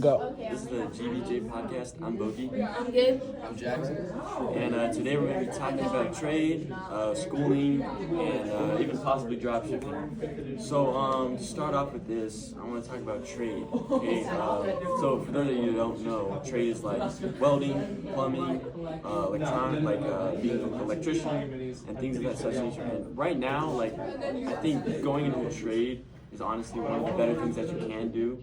Go. This is the GBJ podcast. I'm Bogey. I'm Gabe. I'm Jackson. And today we're going to be talking about trade, schooling, and even possibly drop shipping. So to start off with this, I want to talk about trade. Okay. So for those of you who don't know, trade is like welding, plumbing, electronic, like being an electrician, and things of that such nature. And right now, like I think going into a trade is honestly one of the better things that you can do.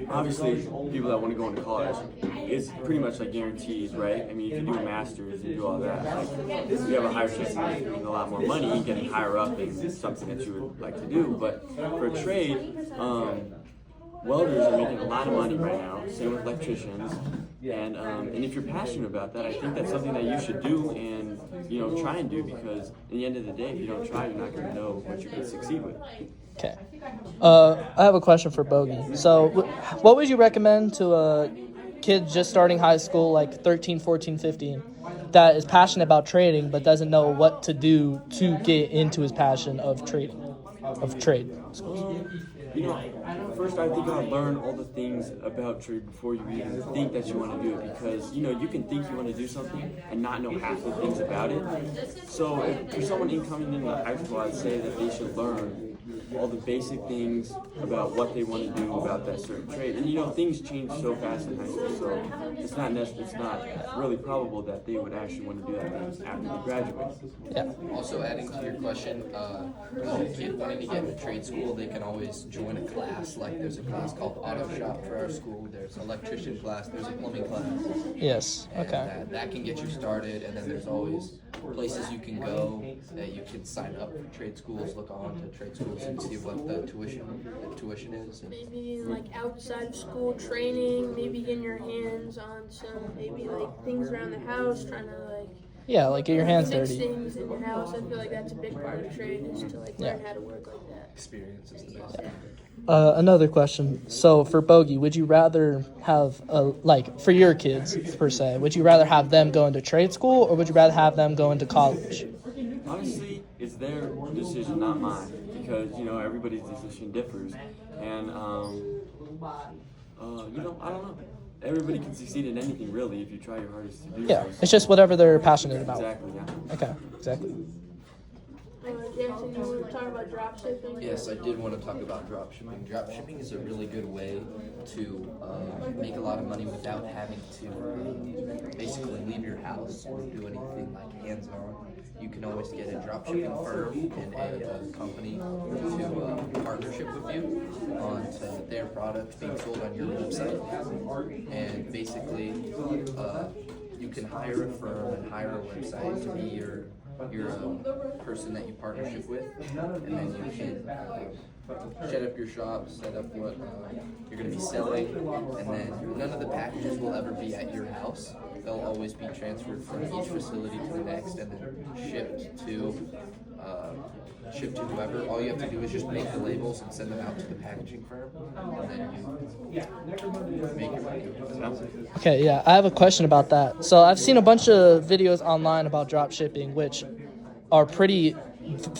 Obviously, people that want to go into college, it's pretty much like guaranteed, right? I mean, if you do a master's and do all that, like, you have a higher chance of making a lot more money and getting higher up in something that you would like to do. But for a trade, welders are making a lot of money right now, same with electricians. And if you're passionate about that, I think that's something that you should do and try and do, because at the end of the day, if you don't try, you're not going to know what you can succeed with. Okay. I have a question for Bogey. So, what would you recommend to a kid just starting high school, like 13, 14, 15, that is passionate about trading but doesn't know what to do to get into his passion of trading, of trade? First I think I'd learn all the things about trade before you even think that you want to do it, because you can think you want to do something and not know half the things about it. So if for someone incoming into high school, I'd say that they should learn all the basic things about what they want to do about that certain trade. And things change so fast in high school, so it's not really probable that they would actually want to do that after they graduate. Yeah. Also, adding to your question, a kid wanting to get into trade school, they can always join a class. Like there's a class called Auto Shop for our school. There's an electrician class. There's a plumbing class. Yes. And, Okay. that can get you started, and then there's always places you can go that you can sign up for trade schools. Look on to trade schools and see what the tuition is. Maybe like outside of school training, maybe getting your hands on some maybe like things around the house, trying to Yeah, like get your hands fix dirty. things in your house. I feel like that's a big part of trade, is to learn how to work like that. Experience is the best. Another question. So for Bogey, would you rather have for your kids per se, would you rather have them go into trade school or would you rather have them go into college? Honestly, it's their decision, not mine, because everybody's decision differs, and I don't know. Everybody can succeed in anything really if you try your hardest to do Yeah, so. it's just whatever they're passionate about. Exactly. Yeah. Okay, exactly. Jackson, you were talking about drop shipping? Yes, I did want to talk about dropshipping. Dropshipping is a really good way to make a lot of money without having to basically leave your house or do anything like hands-on. You can always get a dropshipping firm and a company to partnership with you on their product being sold on your website. And basically, you can hire a firm and hire a website to be your person that you partnership with, and then you can set up your shop, set up what you're going to be selling, and then none of the packages will ever be at your house. They'll always be transferred from each facility to the next and then shipped to whoever. All you have to do is just make the labels and send them out to the packaging firm, and then you make your money. Okay, yeah, I have a question about that. So I've seen a bunch of videos online about drop shipping, which are pretty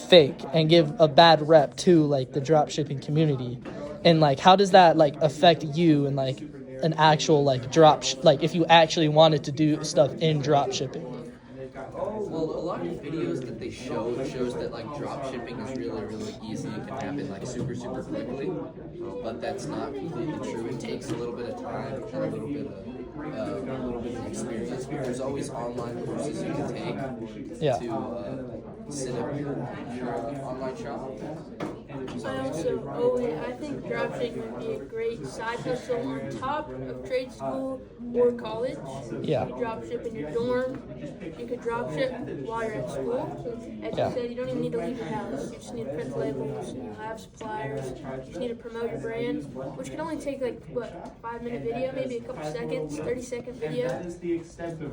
fake and give a bad rep to like the drop shipping community. And like, how does that like affect you and like an actual like if you actually wanted to do stuff in drop shipping? Well, a lot of videos that they shows that like drop shipping is really, really easy. It can happen like super, super quickly, but that's not completely true. It takes a little bit of time and a little bit of experience. There's always online courses you can take to set up your online shop. I think dropshipping would be a great side hustle on top of trade school or college. Yeah. You could drop ship in your dorm. You could drop ship while you're at school. As you said, you don't even need to leave your house. You just need to print labels, have suppliers. You just need to promote your brand, which can only take 5-minute video, maybe a couple seconds, 30-second video.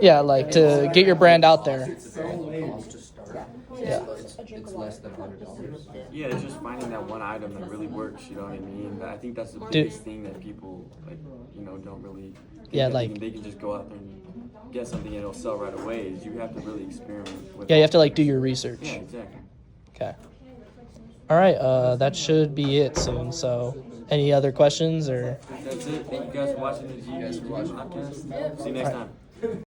Yeah, like to get your brand out there. It's a low cost to start. Yeah. It's less than $100. Yeah, it's just finding that one item that really works. You know what I mean? I think that's the biggest thing that people don't really. They can just go out there and get something and it'll sell right away. Is you have to really experiment with. Yeah, you have to do your research. Yeah, exactly. Okay. All right, that should be it soon. So, any other questions or? That's it. Thank you guys for watching the guys for watching. podcast. Yeah. See you next All right. time.